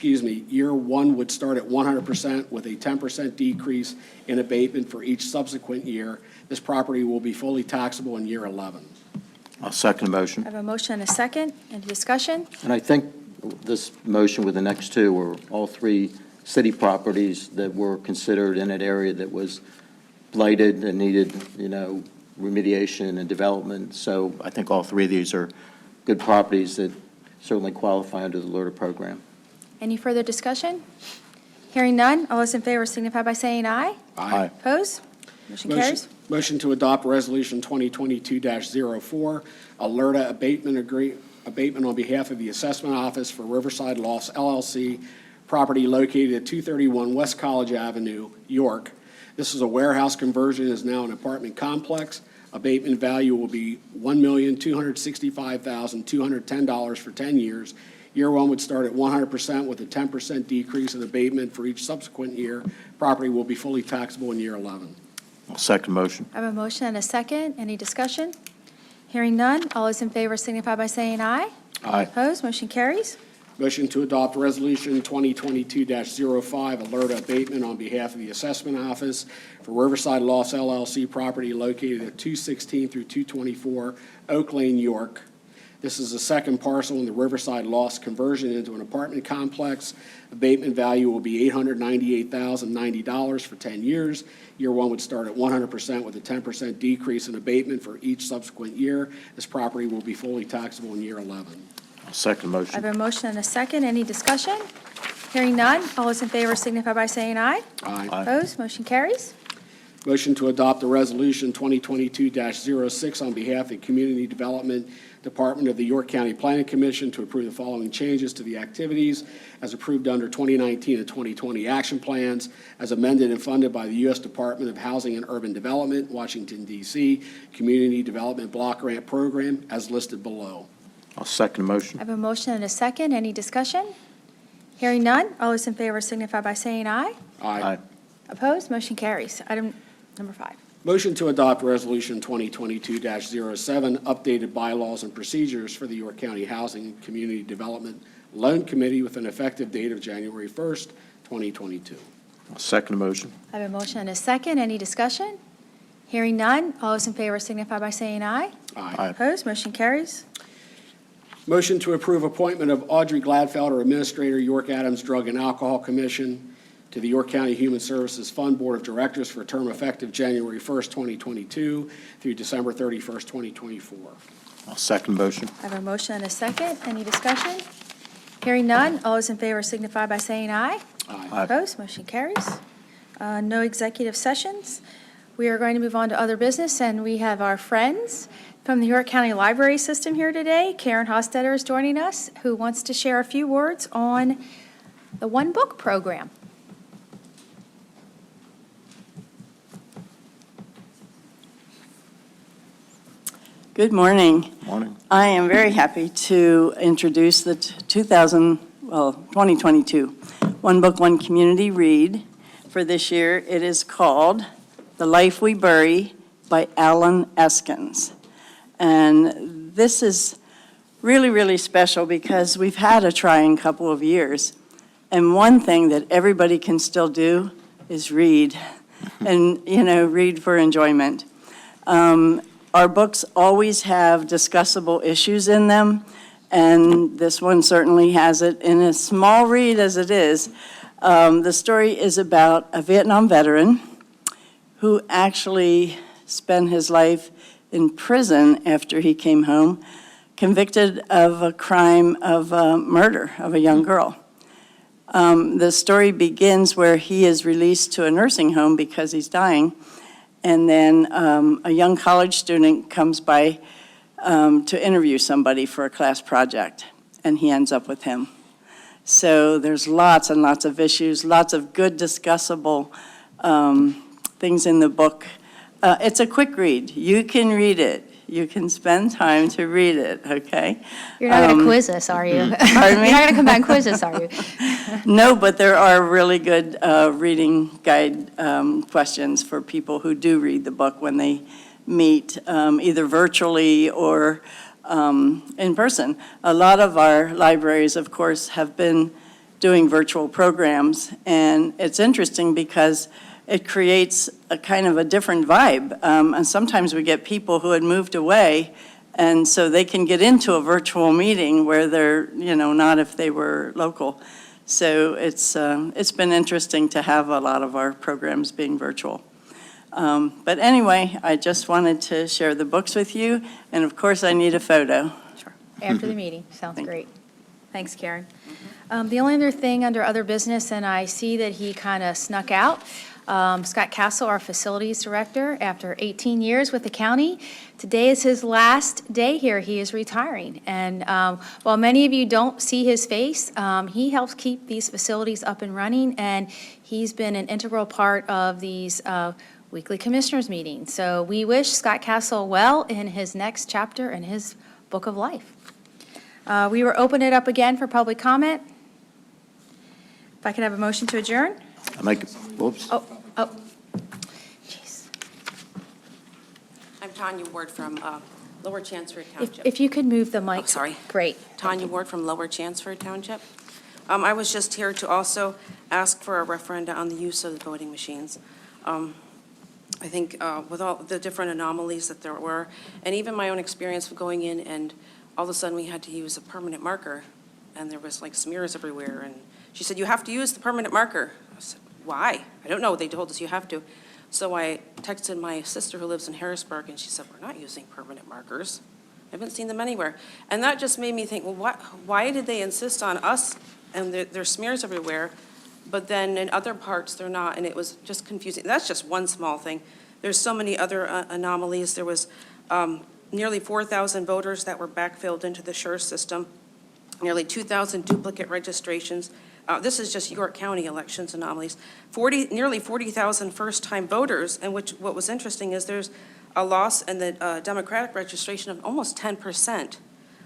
year one would start at 100% with a 10% decrease in abatement for each subsequent year. This property will be fully taxable in year 11. I'll second the motion. I have a motion and a second. Any discussion? And I think this motion with the next two were all three city properties that were considered in an area that was blighted and needed, remediation and development. So I think all three of these are good properties that certainly qualify under the LERTA program. Any further discussion? Hearing none, all those in favor signify by saying aye. Aye. Opposed? Motion carries. Motion to adopt Resolution 2022-04, Alerta abatement on behalf of the Assessment Office for Riverside Lofts LLC, property located at 231 West College Avenue, York. This is a warehouse conversion, is now an apartment complex. Abatement value will be $1,265,210 for 10 years. Year one would start at 100% with a 10% decrease in abatement for each subsequent year. Property will be fully taxable in year 11. I'll second the motion. I have a motion and a second. Any discussion? Hearing none, all those in favor signify by saying aye. Aye. Opposed? Motion carries. Motion to adopt Resolution 2022-05, Alerta abatement on behalf of the Assessment Office for Riverside Lofts LLC, property located at 216 through 224 Oak Lane, York. This is the second parcel in the Riverside Lofts conversion into an apartment complex. Abatement value will be $898,090 for 10 years. Year one would start at 100% with a 10% decrease in abatement for each subsequent year. This property will be fully taxable in year 11. I'll second the I motion. have a motion and a second. Any discussion? Hearing none, all those in favor signify by saying aye. Aye. Opposed? Motion carries. Motion to adopt the Resolution 2022-06 on behalf of the Community Development Department of the York County Planning Commission to approve the following changes to the activities as approved under 2019 and 2020 action plans as amended and funded by the U.S. Department of Housing and Urban Development, Washington, D.C., Community Development Block Grant Program as listed below. I'll second the I motion. have a motion and a second. Any discussion? Hearing none, all those in favor signify by saying aye. Aye. Opposed? Motion carries. Item number 5. Motion to adopt Resolution 2022-07, updated bylaws and procedures for the York County Housing and Community Development Loan Committee with an effective date of January 1st, 2022. I'll second the motion. I have a motion and a second. Any discussion? Hearing none, all those in favor signify by saying aye. Aye. Opposed? Motion carries. Motion to approve appointment of Audrey Gladfelder, Administrator, York Adams Drug and Alcohol Commission, to the York County Human Services Fund Board of Directors for a term effective January 1st, 2022 through December 31st, 2024. I'll second the motion. I have a motion and a second. Any discussion? Hearing none, all those in favor signify by saying aye. Aye. Opposed? Motion carries. No executive sessions. We are going to move on to other business, and we have our friends from the York County Library System here today. Karen Hostetter is joining us, who wants to share a few words on the One Book program. Good morning. Morning. I am very happy to introduce the 2022 One Book, One Community read for this year. It is called The Life We Bury by Alan Eskins. And this is really, really special because we've had a trying couple of years. And one thing that everybody can still do is read and, read for enjoyment. Our books always have discussable issues in them, and this one certainly has it. In a small read as it is, the story is about a Vietnam veteran who actually spent his life in prison after he came home, convicted of a crime of murder of a young girl. The story begins where he is released to a nursing home because he's dying, and then a young college student comes by to interview somebody for a class project, and he ends up with him. So there's lots and lots of issues, lots of good discussable things in the book. It's a quick read. You can read it. You can spend time to read it, okay? You're not going to quiz us, are you? Pardon me? You're not going to come back and quiz us, are you? No, but there are really good reading guide questions for people who do read the book when they meet, either virtually or in person. A lot of our libraries, of course, have been doing virtual programs, and it's interesting because it creates a kind of a different vibe. And sometimes we get people who had moved away, and so they can get into a virtual meeting where they're, not if they were local. So it's been interesting to have a lot of our programs being virtual. But anyway, I just wanted to share the books with you, and of course I need a photo. Sure. After the meeting. Sounds great. Thanks, Karen. The only other thing under other business, and I see that he kind of snuck out, Scott Castle, our facilities director, after 18 years with the county. Today is his last day here. He is retiring. And while many of you don't see his face, he helps keep these facilities up and running, and he's been an integral part of these weekly commissioners meetings. So we wish Scott Castle well in his next chapter in his book of life. We will open it up again for public comment. If I could have a motion to adjourn? Whoops. Oh, jeez. I'm Tanya Ward from Lower Chancery Township. If you could move the mic. Oh, sorry. Great. Tanya Ward from Lower Chancery Township. I was just here to also ask for a referenda on the use of the voting machines. I think with all the different anomalies that there were, and even my own experience of going in and all of a sudden we had to use a permanent marker, and there was like smears everywhere, and she said, "You have to use the permanent marker." I said, "Why?" "I don't know. They told us you have to." So I texted my sister who lives in Harrisburg, and she said, "We're not using permanent markers. I haven't seen them anywhere." And that just made me think, well, why did they insist on us, and there's smears everywhere, but then in other parts they're not, and it was just confusing. That's just one small thing. There's so many other anomalies. There was nearly 4,000 voters that were backfilled into the SURE system, nearly 2,000 duplicate registrations. This is just York County elections anomalies. Nearly 40,000 first-time voters, and what was interesting is there's a loss in the Democratic registration of almost 10%.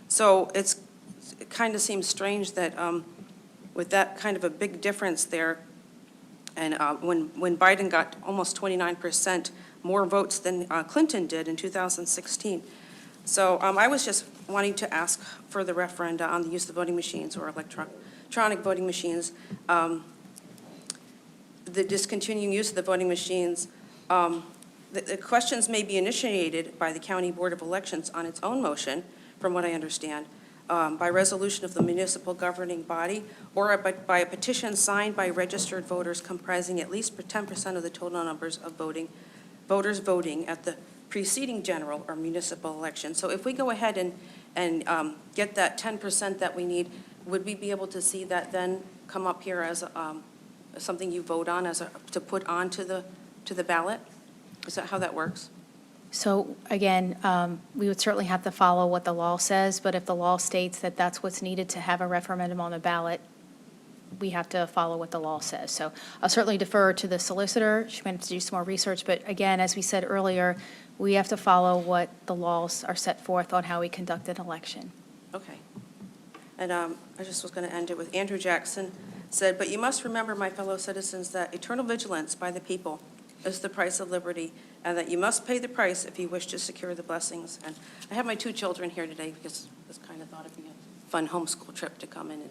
So it kind of seems strange that with that kind of a big difference there, and when Biden got almost 29% more votes than Clinton did in 2016. So I was just wanting to ask for the referenda on the use of voting machines or electronic voting machines, the discontinuing use of the voting machines. The questions may be initiated by the County Board of Elections on its own motion, from what I understand, by resolution of the municipal governing body, or by a petition signed by registered voters comprising at least 10% of the total numbers of voters voting at the preceding general or municipal election. So if we go ahead and get that 10% that we need, would we be able to see that then come up here as something you vote on, to put onto the ballot? Is that how that works? So again, we would certainly have to follow what the law says, but if the law states that that's what's needed to have a referendum on the ballot, we have to follow what the law says. So I'll certainly defer to the solicitor. She might have to do some more research, but again, as we said earlier, we have to follow what the laws are set forth on how we conduct an election. Okay. And I just was going to end it with Andrew Jackson said, "But you must remember, my fellow citizens, that eternal vigilance by the people is the price of liberty, and that you must pay the price if you wish to secure the blessings." And I have my 2 children here today because I just kind of thought it'd be a fun homeschool trip to come in and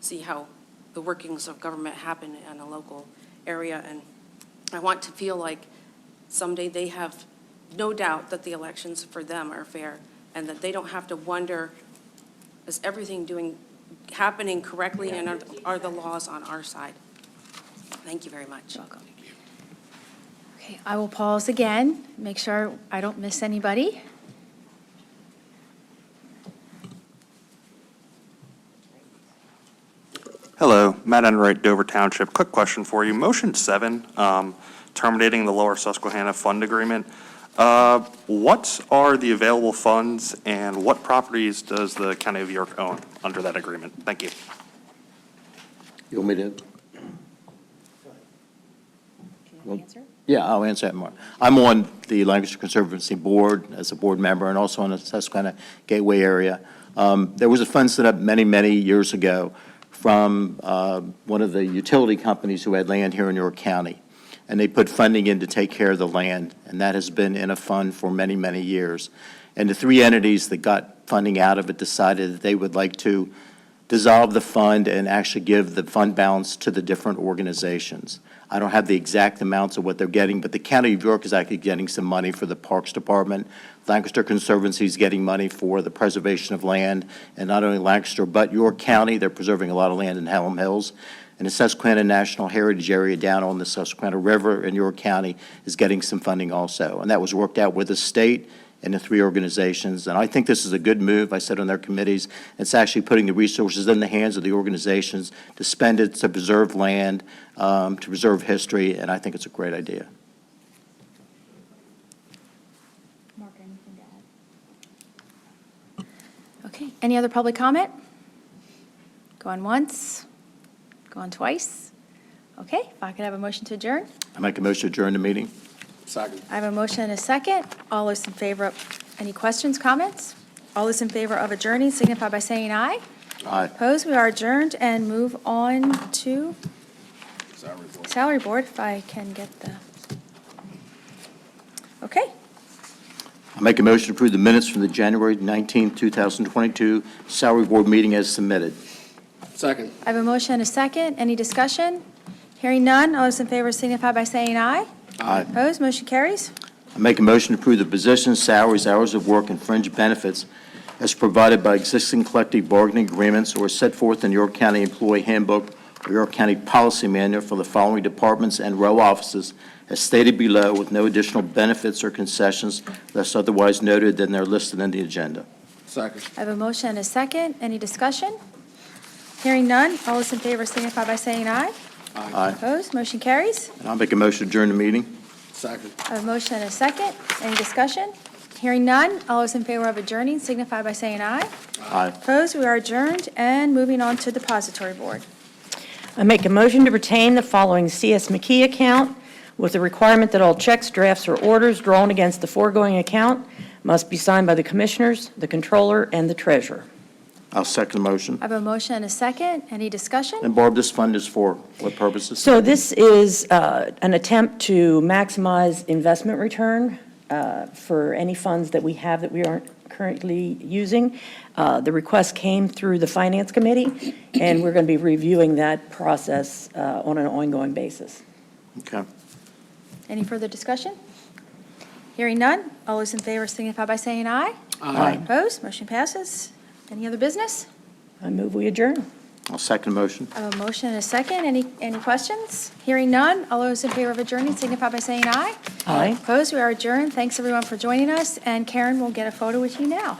see how the workings of government happen in a local area. And I want to feel like someday they have no doubt that the elections for them are fair, and that they don't have to wonder, is everything happening correctly, and are the laws on our side? Thank you very much. You're welcome. Okay, I will pause again, make sure I don't miss anybody. Hello, Matt Enright, Dover Township. Quick question for you. Motion 7, terminating the Lower Susquehanna Fund Agreement. What are the available funds, and what properties does the County of York own under that agreement? Thank you. You want me to? Can you answer? Yeah, I'll answer that more. I'm on the Lancaster Conservancy Board as a board member and also on the Susquehanna Gateway area. There was a fund set up many, many years ago from one of the utility companies who had land here in York County. And they put funding in to take care of the land, and that has been in a fund for many, many years. And the 3 entities that got funding out of it decided that they would like to dissolve the fund and actually give the fund balance to the different organizations. I don't have the exact amounts of what they're getting, but the County of York is actually getting some money for the Parks Department. Lancaster Conservancy is getting money for the preservation of land, and not only Lancaster, but York County. They're preserving a lot of land in Hallam Hills. And the Susquehanna National Heritage Area down on the Susquehanna River in York County is getting some funding also. And that was worked out with the state and the 3 organizations. And I think this is a good move. I said on their committees, it's actually putting the resources in the hands of the organizations to spend it to preserve land, to preserve history, and I think it's a great idea. Mark, anything to add? Okay, any other public comment? Going once? Going twice? Okay, if I could have a motion to adjourn? I make a motion to adjourn the meeting. Second. I have a motion and a second. All those in favor of, any questions, comments? All those in favor of adjourning signify by saying aye. Aye. Opposed, we are adjourned and move on to Salary Board, if I can get the, okay. I make a motion to approve the minutes from the January 19, 2022 Salary Board meeting as submitted. Second. I have a motion and a second. Any discussion? Hearing none. All those in favor signify by saying aye. Aye. Opposed, motion carries. I make a motion to approve the positions, salaries, hours of work, and fringe benefits as provided by existing collective bargaining agreements or set forth in York County Employee Handbook or York County Policy Manual for the following departments and row offices as stated below, with no additional benefits or concessions unless otherwise noted than they're listed in the agenda. Second. I have a motion and a second. Any discussion? Hearing none. All those in favor signify by saying aye. Aye. Opposed, motion carries. And I'll make a motion to adjourn the meeting. Second. I have a motion and a second. Any discussion? Hearing none. All those in favor of adjourning signify by saying aye. Aye. Opposed, we are adjourned and moving on to Depository Board. I make a motion to retain the following C.S. McKee account with the requirement that all checks, drafts, or orders drawn against the foregoing account must be signed by the Commissioners, the Controller, and the Treasurer. I'll second the motion. I have a motion and a second. Any discussion? And Barb, this fund is for what purposes? So this is an attempt to maximize investment return for any funds that we have that we aren't currently using. The request came through the Finance Committee, and we're going to be reviewing that process on an ongoing basis. Okay. Any further discussion? Hearing none. All those in favor signify by saying aye. Aye. Opposed, motion passes. Any other business? I move we adjourn. I'll second the motion. I have a motion and a second. Any questions? Hearing none. All those in favor of adjourning signify by saying aye. Aye. Opposed, we are adjourned. Thanks, everyone, for joining us, and Karen will get a photo with you now.